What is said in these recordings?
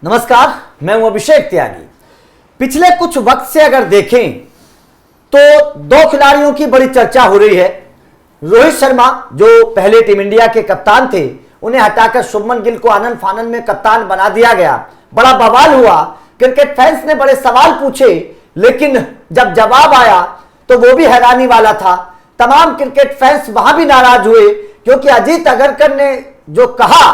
नमस्कार, मैं हूं अभिषेक त्यागी। पिछले कुछ वक्त से अगर देखें तो दो खिलाड़ियों की बड़ी चर्चा हो रही है। रोहित शर्मा जो पहले टीम इंडिया के कप्तान थे, उन्हें हटाकर शुभमन गिल को आनन फानन में कप्तान बना दिया गया। बड़ा बवाल हुआ, क्रिकेट फैंस ने बड़े सवाल पूछे, लेकिन जब जवाब आया तो वो भी हैरानी वाला था। तमाम क्रिकेट फैंस वहां भी नाराज हुए क्योंकि अजीत अगरकर ने जो कहा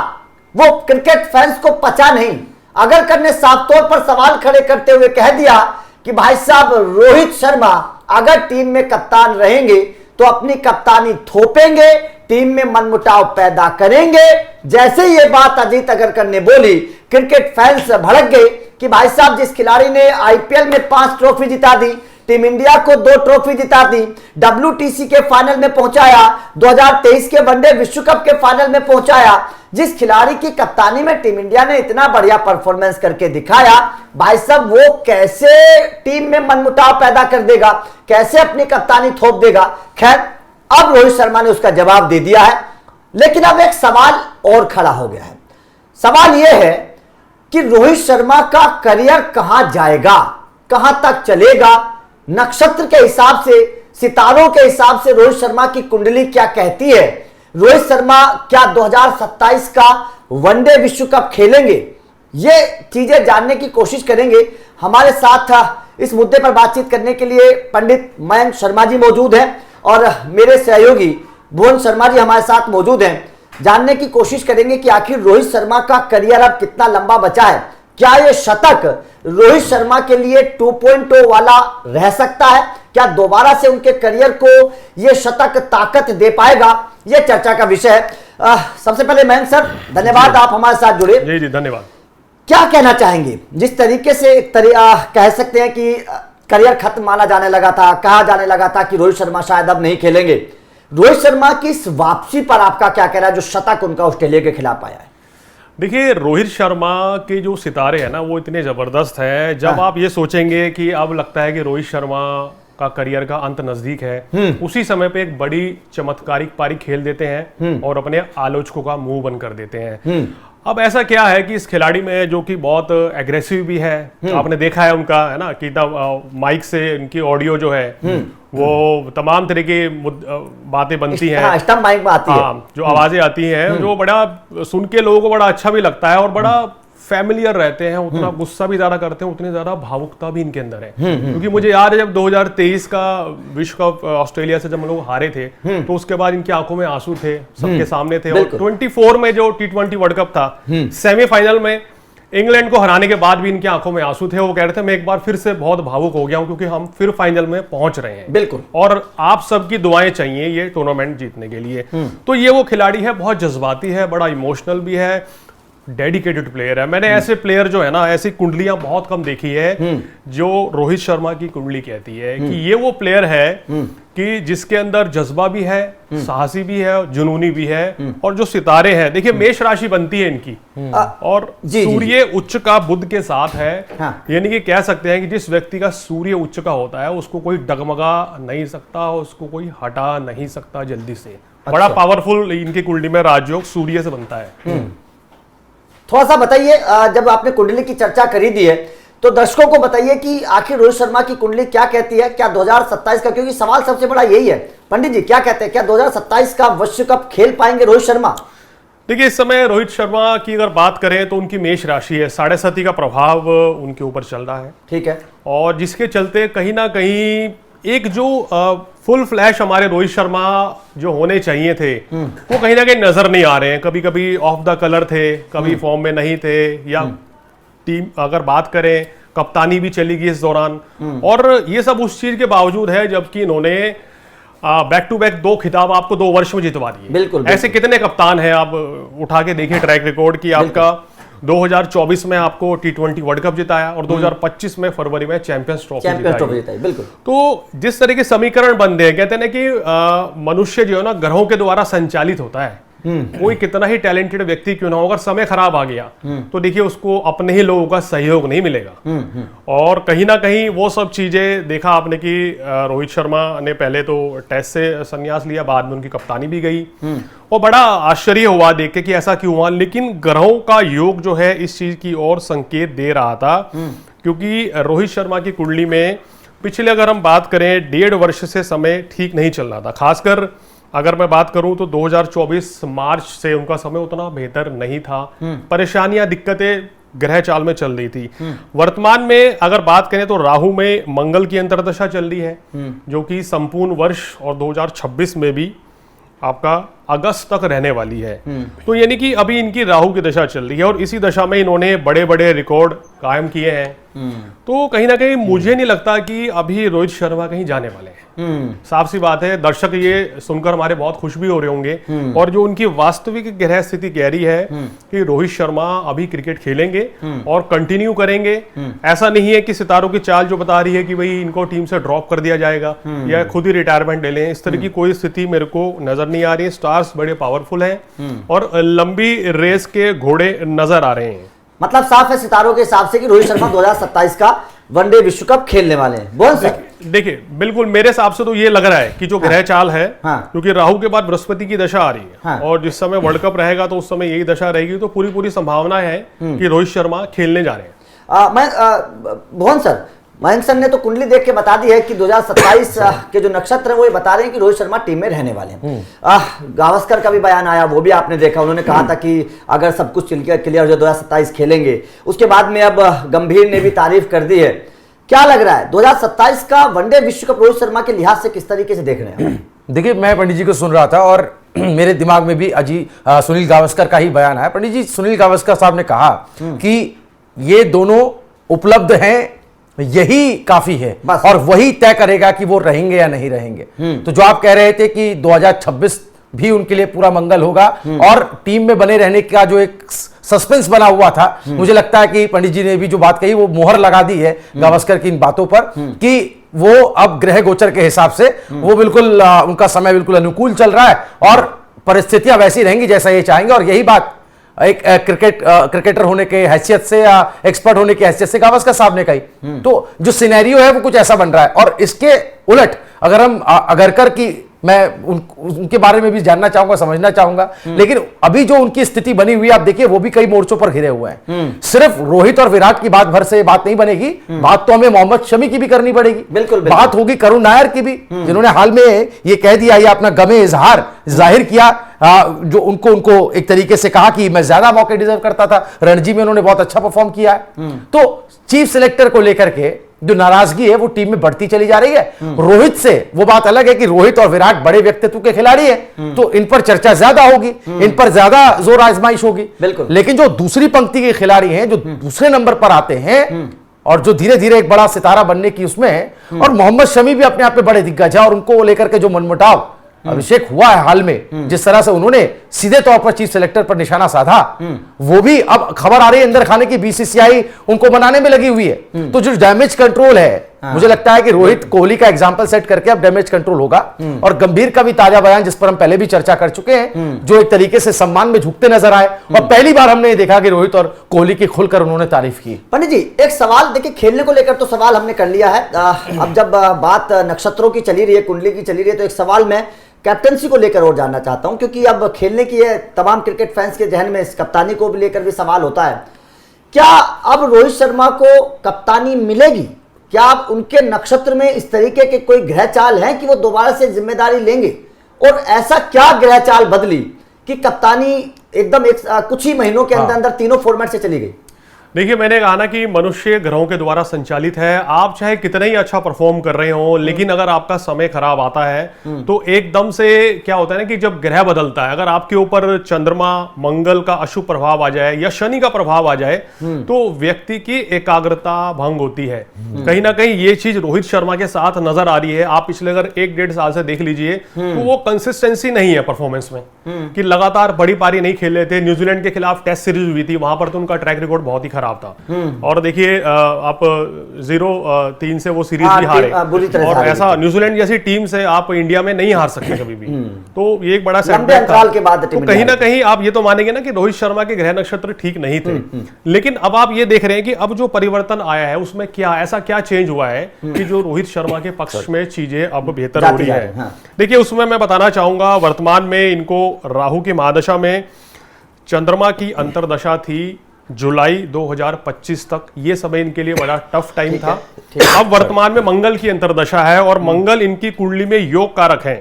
वो क्रिकेट फैंस को पचा नहीं। अगरकर ने साफ तौर पर सवाल खड़े करते हुए कह दिया कि भाई साहब, रोहित शर्मा अगर टीम में कप्तान रहेंगे तो अपनी कप्तानी थोपेंगे, टीम में मनमुटाव पैदा करेंगे। जैसे ये बात अजीत अगरकर ने बोली, क्रिकेट फैंस भड़क गए कि भाई साहब, जिस खिलाड़ी ने आईपीएल में 5 ट्रॉफी जिता दी, टीम इंडिया को 2 ट्रॉफी जिता दी, WTC के फाइनल में पहुंचाया, 2023 के वनडे विश्व कप के फाइनल में पहुंचाया, जिस खिलाड़ी की कप्तानी में टीम इंडिया ने इतना बढ़िया परफॉर्मेंस करके दिखाया, भाई साहब वो कैसे टीम में मनमुटाव पैदा कर देगा, कैसे अपनी कप्तानी थोप देगा। खैर, अब रोहित शर्मा ने उसका जवाब दे दिया है, लेकिन अब एक सवाल और खड़ा हो गया है। सवाल यह है कि रोहित शर्मा का करियर कहां जाएगा, कहां तक चलेगा। नक्षत्र के हिसाब से, सितारों के हिसाब से रोहित शर्मा की कुंडली क्या कहती है। रोहित शर्मा क्या 2027 का वनडे विश्व कप खेलेंगे? ये चीजें जानने की कोशिश करेंगे। हमारे साथ इस मुद्दे पर बातचीत करने के लिए पंडित मयंक शर्मा जी मौजूद हैं और मेरे सहयोगी भुवन शर्मा जी हमारे साथ मौजूद हैं। जानने की कोशिश करेंगे कि आखिर रोहित शर्मा का करियर अब कितना लंबा बचा है। क्या यह शतक रोहित शर्मा के लिए 2.0 वाला रह सकता है? क्या दोबारा से उनके करियर को यह शतक ताकत दे पाएगा? यह चर्चा का विषय है। सबसे पहले मयंक सर, धन्यवाद, आप हमारे साथ जुड़े। जी धन्यवाद। क्या कहना चाहेंगे? जिस तरीके से कह सकते हैं कि करियर खत्म माना जाने लगा था, कहा जाने लगा था कि रोहित शर्मा शायद अब नहीं खेलेंगे, रोहित शर्मा की इस वापसी पर आपका क्या कहना है, जो शतक उनका ऑस्ट्रेलिया के खिलाफ आया है? देखिए, रोहित शर्मा के जो सितारे हैं ना, वो इतने जबरदस्त हैं। जब आप ये सोचेंगे कि अब लगता है कि रोहित शर्मा का करियर का अंत नजदीक है, उसी समय पे एक बड़ी चमत्कारिक पारी खेल देते हैं और अपने आलोचकों का मुंह बंद कर देते हैं। अब ऐसा क्या है कि इस खिलाड़ी में, जो कि बहुत एग्रेसिव भी है, आपने देखा है उनका, है ना, कि माइक से उनकी ऑडियो जो है वो तमाम तरह की बातें बनती हैं, स्टंप माइक में आती है, जो आवाजें आती हैं, जो बड़ा सुन के लोगों को बड़ा अच्छा भी लगता है और बड़ा फैमिलियर रहते हैं। उतना गुस्सा भी ज्यादा करते हैं, उतनी ज्यादा भावुकता भी इनके अंदर है। क्योंकि मुझे याद है जब 2023 का विश्व कप ऑस्ट्रेलिया से जब हम लोग हारे थे, तो उसके बाद इनकी आंखों में आंसू थे, सबके सामने थे। और 24 में जो T20 वर्ल्ड कप था, सेमीफाइनल में इंग्लैंड को हराने के बाद भी इनकी आंखों में आंसू थे। वो कह रहे थे मैं एक बार फिर से बहुत भावुक हो गया हूं क्योंकि हम फिर फाइनल में पहुंच रहे हैं। बिल्कुल। और आप सबकी दुआएं चाहिए ये टूर्नामेंट जीतने के लिए। तो ये वो खिलाड़ी है, बहुत जज्बाती है, बड़ा इमोशनल भी है, डेडिकेटेड प्लेयर है। मैंने ऐसे प्लेयर जो है ना, ऐसी कुंडलियां बहुत कम देखी है जो रोहित शर्मा की कुंडली कहती है कि ये वो प्लेयर है कि जिसके अंदर जज्बा भी है, साहसी भी है, जुनूनी भी है। और जो सितारे हैं, देखिए मेष राशि बनती है इनकी, और सूर्य उच्च का बुध के साथ है। यानी कि कह सकते हैं कि जिस व्यक्ति का सूर्य उच्च का होता है उसको कोई डगमगा नहीं सकता, उसको कोई हटा नहीं सकता जल्दी से। बड़ा पावरफुल इनकी कुंडली में राजयोग सूर्य से बनता है। थोड़ा सा बताइए, जब आपने कुंडली की चर्चा करी दी है तो दर्शकों को बताइए कि आखिर रोहित शर्मा की कुंडली क्या कहती है। क्या 2027 का, क्योंकि सवाल सबसे बड़ा यही है, पंडित जी क्या कहते हैं, क्या 2027 का विश्व कप खेल पाएंगे रोहित शर्मा? देखिए, इस समय रोहित शर्मा की अगर बात करें तो उनकी मेष राशि है, 7.5 का प्रभाव उनके ऊपर चल रहा है। ठीक है। और जिसके चलते कहीं ना कहीं एक जो फुल फ्लैश हमारे रोहित शर्मा जो होने चाहिए थे, वो कहीं ना कहीं नजर नहीं आ रहे हैं। कभी कभी ऑफ द कलर थे, कभी फॉर्म में नहीं थे, या टीम अगर बात करें कप्तानी भी चली गई इस दौरान। और ये सब उस चीज के बावजूद है जबकि इन्होंने बैक टू बैक 2 खिताब आपको 2 वर्ष में जितवा दिए। बिल्कुल। ऐसे कितने कप्तान हैं, आप उठा के देखिए ट्रैक रिकॉर्ड की। आपका 2024 में आपको T20 वर्ल्ड कप जिताया और 2025 में फरवरी में चैंपियंस ट्रॉफी जिताई। बिल्कुल। तो जिस तरह के समीकरण बनते हैं, कहते हैं ना कि मनुष्य जो है ना ग्रहों के द्वारा संचालित होता है। कोई कितना ही टैलेंटेड व्यक्ति क्यों ना हो, अगर समय खराब आ गया तो देखिए उसको अपने ही लोगों का सहयोग नहीं मिलेगा। और कहीं ना कहीं वो सब चीजें देखा आपने कि रोहित शर्मा ने पहले तो टेस्ट से संन्यास लिया, बाद में उनकी कप्तानी भी गई, और बड़ा आश्चर्य हुआ देख के कि ऐसा क्यों हुआ। लेकिन ग्रहों का योग जो है इस चीज की ओर संकेत दे रहा था, क्योंकि रोहित शर्मा की कुंडली में पिछले अगर हम बात करें 1.5 वर्ष से समय ठीक नहीं चल रहा था। खासकर अगर मैं बात करूं तो 2024 मार्च से उनका समय उतना बेहतर नहीं था, परेशानियां दिक्कतें ग्रह चाल में चल रही थी। वर्तमान में अगर बात करें तो राहु में मंगल की अंतर्दशा चल रही है, जो कि संपूर्ण वर्ष और 2026 में भी आपका अगस्त तक रहने वाली है। तो यानी कि अभी इनकी राहु की दशा चल रही है और इसी दशा में इन्होंने बड़े बड़े रिकॉर्ड कायम किए हैं। तो कहीं ना कहीं मुझे नहीं लगता कि अभी रोहित शर्मा कहीं जाने वाले हैं। साफ सी बात है, दर्शक ये सुनकर हमारे बहुत खुश भी हो रहे होंगे। और जो उनकी वास्तविक ग्रह स्थिति कह रही है कि रोहित शर्मा अभी क्रिकेट खेलेंगे और कंटिन्यू करेंगे। ऐसा नहीं है कि सितारों की चाल जो बता रही है कि भाई इनको टीम से ड्रॉप कर दिया जाएगा या खुद ही रिटायरमेंट ले लें, इस तरह की कोई स्थिति मेरे को नजर नहीं आ रही है। स्टार्स बड़े पावरफुल हैं और लंबी रेस के घोड़े नजर आ रहे हैं। मतलब साफ है सितारों के हिसाब से कि रोहित शर्मा 2027 का वनडे विश्व कप खेलने वाले हैं। बोल सर। देखिए बिल्कुल मेरे हिसाब से तो ये लग रहा है कि जो ग्रह चाल है, क्योंकि राहु के बाद बृहस्पति की दशा आ रही है और जिस समय वर्ल्ड कप रहेगा तो उस समय यही दशा रहेगी, तो पूरी पूरी संभावना है कि रोहित शर्मा खेलने जा रहे हैं। भुवन सर, मयंक सर ने तो कुंडली देख के बता दी है कि 2027 के जो नक्षत्र है वो ये बता रहे हैं कि रोहित शर्मा टीम में रहने वाले हैं। गावस्कर का भी बयान आया, वो भी आपने देखा, उन्होंने कहा था कि अगर सब कुछ क्लियर हो 2027 खेलेंगे। उसके बाद में अब गंभीर ने भी तारीफ कर दी है। क्या लग रहा है 2027 का वनडे विश्व कप रोहित शर्मा के लिहाज से किस तरीके से देख रहे हैं? देखिए मैं पंडित जी को सुन रहा था और मेरे दिमाग में भी सुनील गावस्कर का ही बयान आया। पंडित जी, सुनील गावस्कर साहब ने कहा कि ये दोनों उपलब्ध हैं, यही काफी है और वही तय करेगा कि वो रहेंगे या नहीं रहेंगे। तो जो आप कह रहे थे कि 2026 भी उनके लिए पूरा मंगल होगा और टीम में बने रहने का जो एक सस्पेंस बना हुआ था, मुझे लगता है कि पंडित जी ने भी जो बात कही वो मोहर लगा दी है गावस्कर की इन बातों पर कि वो अब ग्रह गोचर के हिसाब से वो बिल्कुल उनका समय बिल्कुल अनुकूल चल रहा है और परिस्थितियां वैसी रहेंगी जैसा ये चाहेंगे। और यही बात एक क्रिकेटर होने के हैसियत से या एक्सपर्ट होने की हैसियत से गावस्कर साहब ने कही। तो जो सिनेरियो है वो कुछ ऐसा बन रहा है। और इसके उलट अगर हम अगरकर की मैं उनके बारे में भी जानना चाहूंगा, समझना चाहूंगा, लेकिन अभी जो उनकी स्थिति बनी हुई है आप देखिए वो भी कई मोर्चों पर घिरे हुए हैं। सिर्फ रोहित और विराट की बात भर से बात नहीं बनेगी, बात तो हमें मोहम्मद शमी की भी करनी पड़ेगी। बिल्कुल बात होगी करुण नायर की भी, जिन्होंने हाल में ये कह दिया, ये अपना गमे इजहार जाहिर किया, जो उनको एक तरीके से कहा कि मैं ज्यादा मौके डिजर्व करता था, रणजी में उन्होंने बहुत अच्छा परफॉर्म किया है। तो चीफ सिलेक्टर को लेकर के जो नाराजगी है वो टीम में बढ़ती चली जा रही है। रोहित से वो बात अलग है कि रोहित और विराट बड़े व्यक्तित्व के खिलाड़ी हैं, तो इन पर चर्चा ज्यादा होगी, इन पर ज्यादा जोर आजमाइश होगी। लेकिन जो दूसरी पंक्ति के खिलाड़ी हैं, जो दूसरे नंबर पर आते हैं और जो धीरे धीरे एक बड़ा सितारा बनने की उसमें है, और मोहम्मद शमी भी अपने आप में बड़े दिग्गज है और उनको लेकर के जो मनमुटाव अभिषेक हुआ है हाल में, जिस तरह से उन्होंने सीधे तौर पर चीफ सिलेक्टर पर निशाना साधा, वो भी अब खबर आ रही है अंदर खाने की बीसीसीआई उनको बनाने में लगी हुई है। तो जो डैमेज कंट्रोल है, मुझे लगता है कि रोहित कोहली का एग्जांपल सेट करके अब डैमेज कंट्रोल होगा। और गंभीर का भी ताजा बयान, जिस पर हम पहले भी चर्चा कर चुके हैं, जो एक तरीके से सम्मान में झुकते नजर आए और पहली बार हमने देखा कि रोहित और कोहली की खुलकर उन्होंने तारीफ की। पंडित जी एक सवाल देखिए, खेलने को लेकर तो सवाल हमने कर लिया है। अब जब बात नक्षत्रों की चली रही है, कुंडली की चली रही है, तो एक सवाल मैं कैप्टनसी को लेकर और जानना चाहता हूं, क्योंकि अब खेलने की है, तमाम क्रिकेट फैंस के जहन में इस कप्तानी को लेकर भी सवाल होता है। क्या अब रोहित शर्मा को कप्तानी मिलेगी? क्या अब उनके नक्षत्र में इस तरीके के कोई ग्रह चाल है कि वो दोबारा से जिम्मेदारी लेंगे? और ऐसा क्या ग्रह चाल बदली कि कप्तानी एकदम कुछ ही महीनों के अंदर अंदर तीनों फॉर्मेट से चली गई? देखिए मैंने कहा ना कि मनुष्य ग्रहों के द्वारा संचालित है। आप चाहे कितना ही अच्छा परफॉर्म कर रहे हो, लेकिन अगर आपका समय खराब आता है तो एकदम से क्या होता है ना कि जब ग्रह बदलता है, अगर आपके ऊपर चंद्रमा मंगल का अशुभ प्रभाव आ जाए या शनि का प्रभाव आ जाए तो व्यक्ति की एकाग्रता भंग होती है। कहीं ना कहीं ये चीज रोहित शर्मा के साथ नजर आ रही है। आप पिछले अगर 1-1.5 साल से देख लीजिए तो वो कंसिस्टेंसी नहीं है परफॉर्मेंस में, कि लगातार बड़ी पारी नहीं खेल रहे थे। न्यूजीलैंड के खिलाफ टेस्ट सीरीज हुई थी, वहां पर तो उनका ट्रैक रिकॉर्ड बहुत ही खराब था। और देखिए आप 0-3 से वो सीरीज हाँ, भी हारे, बुरी तरह से और हारे ऐसा न्यूजीलैंड जैसी टीम से आप इंडिया में नहीं हार सकते कभी भी। तो ये एक बड़ा लंबे सेटबैक था। अंतराल के बाद तो कहीं ना कहीं आप ये तो मानेंगे ना कि रोहित शर्मा के ग्रह नक्षत्र ठीक नहीं थे, लेकिन अब आप ये देख रहे हैं कि अब जो परिवर्तन आया है उसमें ऐसा क्या चेंज हुआ है कि जो रोहित शर्मा के पक्ष में चीजें अब बेहतर हो रही है। हाँ। देखिए उसमें मैं बताना चाहूंगा, वर्तमान में इनको राहु की महादशा में चंद्रमा की अंतर्दशा थी जुलाई 2025 तक। ये समय इनके लिए बड़ा टफ टाइम था। अब वर्तमान में मंगल की अंतर्दशा है और मंगल इनकी कुंडली में योग कारक है।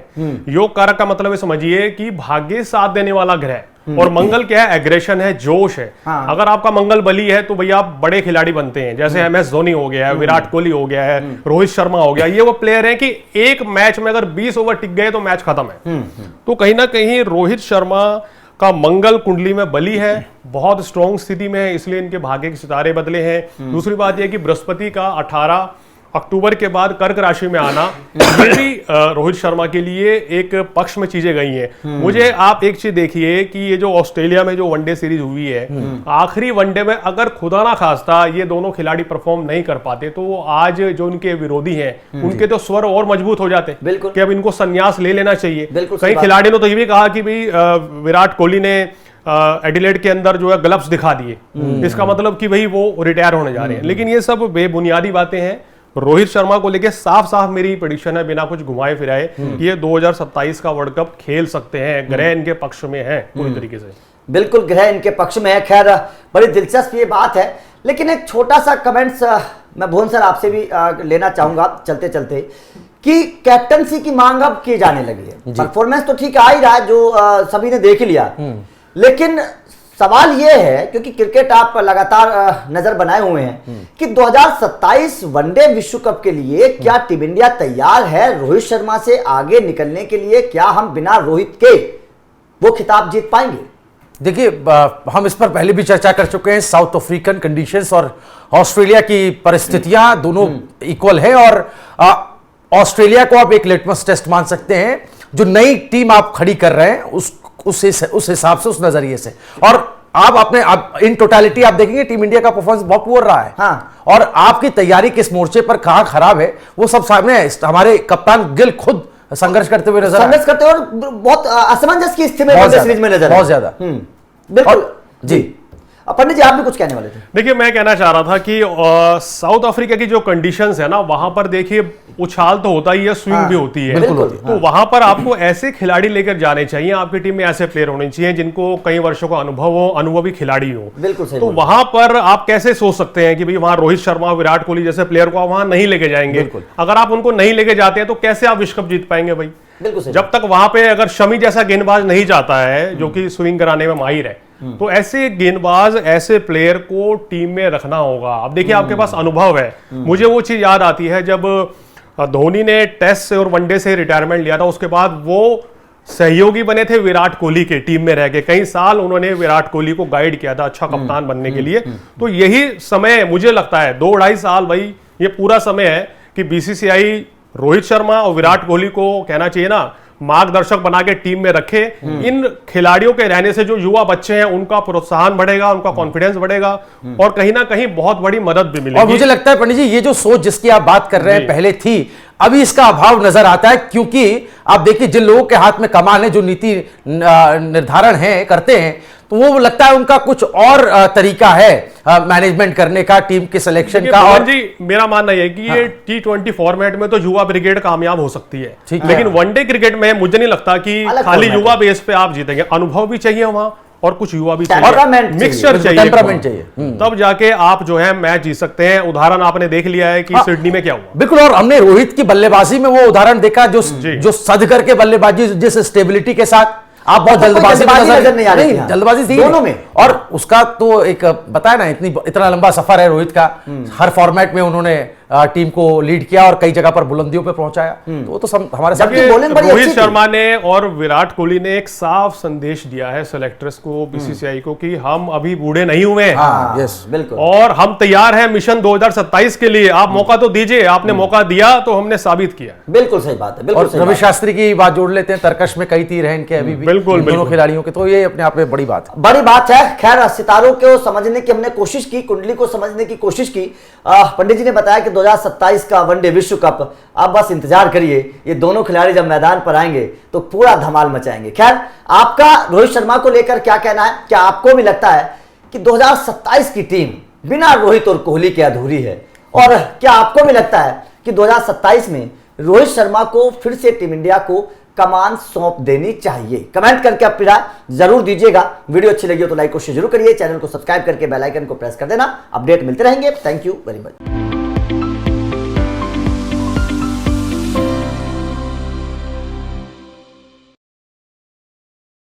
योग कारक का मतलब है समझिए कि भाग्य साथ देने वाला ग्रह, और मंगल क्या है, एग्रेशन है, जोश है। हाँ। अगर आपका मंगल बली है तो भैया आप बड़े खिलाड़ी बनते हैं, जैसे MS धोनी हो गया है, विराट कोहली हो गया है, रोहित शर्मा हो गया। ये वो प्लेयर हैं कि एक मैच में अगर 20 ओवर टिक गए तो मैच खत्म है। तो कहीं ना कहीं रोहित शर्मा का मंगल कुंडली में बली है, बहुत स्ट्रॉन्ग स्थिति में है, इसलिए इनके भाग्य के सितारे बदले हैं। दूसरी बात यह कि बृहस्पति का 18 अक्टूबर के बाद कर्क राशि में आना, ये भी रोहित शर्मा के लिए एक पक्ष में चीजें गई हैं। मुझे आप एक चीज देखिए कि ये जो ऑस्ट्रेलिया में जो वनडे सीरीज हुई है, आखिरी वनडे में अगर खुदा ना खास्ता ये दोनों खिलाड़ी परफॉर्म नहीं कर पाते तो आज जो उनके विरोधी हैं उनके तो स्वर और मजबूत हो जाते कि अब इनको संन्यास ले लेना चाहिए। कई खिलाड़ियों ने तो ये भी कहा कि भाई विराट कोहली ने एडिलेड के अंदर जो है ग्लव्स दिखा दिए, इसका मतलब कि भाई वो रिटायर होने जा रहे हैं। लेकिन ये सब बेबुनियादी बातें हैं। रोहित शर्मा को लेके साफ साफ मेरी प्रेडिक्शन है, बिना कुछ घुमाए फिराए, ये 2027 का वर्ल्ड कप खेल सकते हैं। ग्रह इनके पक्ष में है पूरी तरीके से। बिल्कुल ग्रह इनके पक्ष में है। खैर बड़ी दिलचस्प ये बात है, लेकिन एक छोटा सा कमेंट्स मैं भुवन सर आपसे भी लेना चाहूंगा चलते चलते, कि कैप्टनसी की मांग अब की जाने लगी है। परफॉर्मेंस तो ठीक आ ही रहा है, जो सभी ने देख ही लिया, लेकिन सवाल यह है, क्योंकि क्रिकेट आप लगातार नजर बनाए हुए हैं, कि 2027 वनडे विश्व कप के लिए क्या टीम इंडिया तैयार है रोहित शर्मा से आगे निकलने के लिए? क्या हम बिना रोहित के वो खिताब जीत पाएंगे? देखिए हम इस पर पहले भी चर्चा कर चुके हैं। साउथ अफ्रीकन कंडीशंस और ऑस्ट्रेलिया की परिस्थितियां दोनों इक्वल है, और ऑस्ट्रेलिया को आप एक लिटमस टेस्ट मान सकते हैं। जो नई टीम आप खड़ी कर रहे हैं उस हिसाब से, उस नजरिए से, और आप इन टोटालिटी आप देखेंगे टीम इंडिया का परफॉर्मेंस बहुत पुअर रहा है। हाँ। और आपकी तैयारी किस मोर्चे पर कहां खराब है वो सब सामने है। हमारे कप्तान गिल खुद संघर्ष करते हुए नजर, संघर्ष करते हुए और बहुत असमंजस की स्थिति में सीरीज में नजर, बहुत ज्यादा। बिल्कुल जी। पंडित जी आप भी कुछ कहने वाले थे? देखिए मैं कहना चाह रहा था कि साउथ अफ्रीका की जो कंडीशंस है ना, वहां पर देखिए उछाल तो होता ही है, स्विंग भी होती है। तो वहां पर आपको ऐसे खिलाड़ी लेकर जाने चाहिए, आपकी टीम में ऐसे प्लेयर होने चाहिए जिनको कई वर्षों का अनुभव हो, अनुभवी खिलाड़ी हो। बिल्कुल सही। तो वहां पर आप कैसे सोच सकते हैं कि भाई वहां रोहित शर्मा, विराट कोहली जैसे प्लेयर को आप वहां नहीं लेके जाएंगे? अगर आप उनको नहीं लेके जाते हैं तो कैसे आप विश्व कप जीत पाएंगे भाई? जब तक वहां पे अगर शमी जैसा गेंदबाज नहीं जाता है जो कि स्विंग कराने में माहिर है, तो ऐसे गेंदबाज, ऐसे प्लेयर को टीम में रखना होगा। अब देखिए आपके पास अनुभव है। मुझे वो चीज याद आती है जब धोनी ने टेस्ट से और वनडे से रिटायरमेंट लिया था, उसके बाद वो सहयोगी बने थे विराट कोहली के, टीम में रह के कई साल उन्होंने विराट कोहली को गाइड किया था अच्छा कप्तान बनने के लिए। तो यही समय मुझे लगता है 2-2.5 साल भाई ये पूरा समय है कि बीसीसीआई रोहित शर्मा और विराट कोहली को कहना चाहिए ना, मार्गदर्शक बना के टीम में रखे। इन खिलाड़ियों के रहने से जो युवा बच्चे हैं उनका प्रोत्साहन बढ़ेगा, उनका कॉन्फिडेंस बढ़ेगा, और कहीं ना कहीं बहुत बड़ी मदद भी मिलेगी। और मुझे लगता है पंडित जी ये जो सोच जिसकी आप बात कर रहे हैं पहले थी, अभी इसका अभाव नजर आता है, क्योंकि आप देखिए जिन लोगों के हाथ में कमान है, जो नीति निर्धारण है करते हैं, तो वो लगता है उनका कुछ और तरीका है मैनेजमेंट करने का, टीम के सिलेक्शन का। और जी मेरा मानना यह है कि ये T20 फॉर्मेट में तो युवा ब्रिगेड कामयाब हो सकती है, लेकिन वनडे क्रिकेट में मुझे नहीं लगता कि खाली युवा बेस पे आप जीतेंगे। अनुभव भी चाहिए वहां और कुछ युवा भी चाहिए, मिक्सचर चाहिए, टेम्परामेंट चाहिए, तब जाके आप जो है मैच जीत सकते हैं। उदाहरण आपने देख लिया है कि सिडनी में क्या हुआ। बिल्कुल, और हमने रोहित की बल्लेबाजी में वो उदाहरण देखा जो सद करके बल्लेबाजी, जिस स्टेबिलिटी के साथ आप बहुत जल्दबाजी नजर नहीं आ रही, जल्दबाजी थी दोनों में। और उसका तो एक बताया ना, इतना लंबा सफर है रोहित का, हर फॉर्मेट में उन्होंने टीम को लीड किया और कई जगह पर बुलंदियों पे पहुंचाया। तो वो तो हमारे साथ जबकि bowling बड़ी अच्छी रोहित थी। शर्मा ने और विराट कोहली ने एक साफ संदेश दिया है सेलेक्टर्स को, बीसीसीआई को, कि हम अभी बूढ़े नहीं हुए हैं हाँ, यस बिल्कुल। और हम तैयार हैं मिशन 2027 के लिए। आप मौका तो दीजिए, आपने मौका दिया तो हमने साबित किया। बिल्कुल सही बात है, बिल्कुल और सही रवि बात है। शास्त्री की बात जोड़ लेते हैं, तरकश में कई तीर हैं इनके अभी भी बिल्कुल, इन दोनों बिल्कुल। खिलाड़ियों के, तो ये अपने आप में बड़ी बात है। बड़ी बात है। खैर, सितारों को समझने की हमने कोशिश की, कुंडली को समझने की कोशिश की। पंडित जी ने बताया कि 2027 का वनडे विश्व कप, आप बस इंतजार करिए, ये दोनों खिलाड़ी जब मैदान पर आएंगे तो पूरा धमाल मचाएंगे। खैर, आपका रोहित शर्मा को लेकर क्या कहना है? क्या आपको भी लगता है कि 2027 की टीम बिना रोहित और कोहली के अधूरी है? और क्या आपको भी लगता है कि 2027 में रोहित शर्मा को फिर से टीम इंडिया को कमान सौंप देनी चाहिए? कमेंट करके अपनी राय जरूर दीजिएगा। वीडियो अच्छी लगी हो तो लाइक और शेयर जरूर करिए। चैनल को सब्सक्राइब करके बेल आइकन को प्रेस कर देना। अपडेट मिलते रहेंगे। Thank you very much.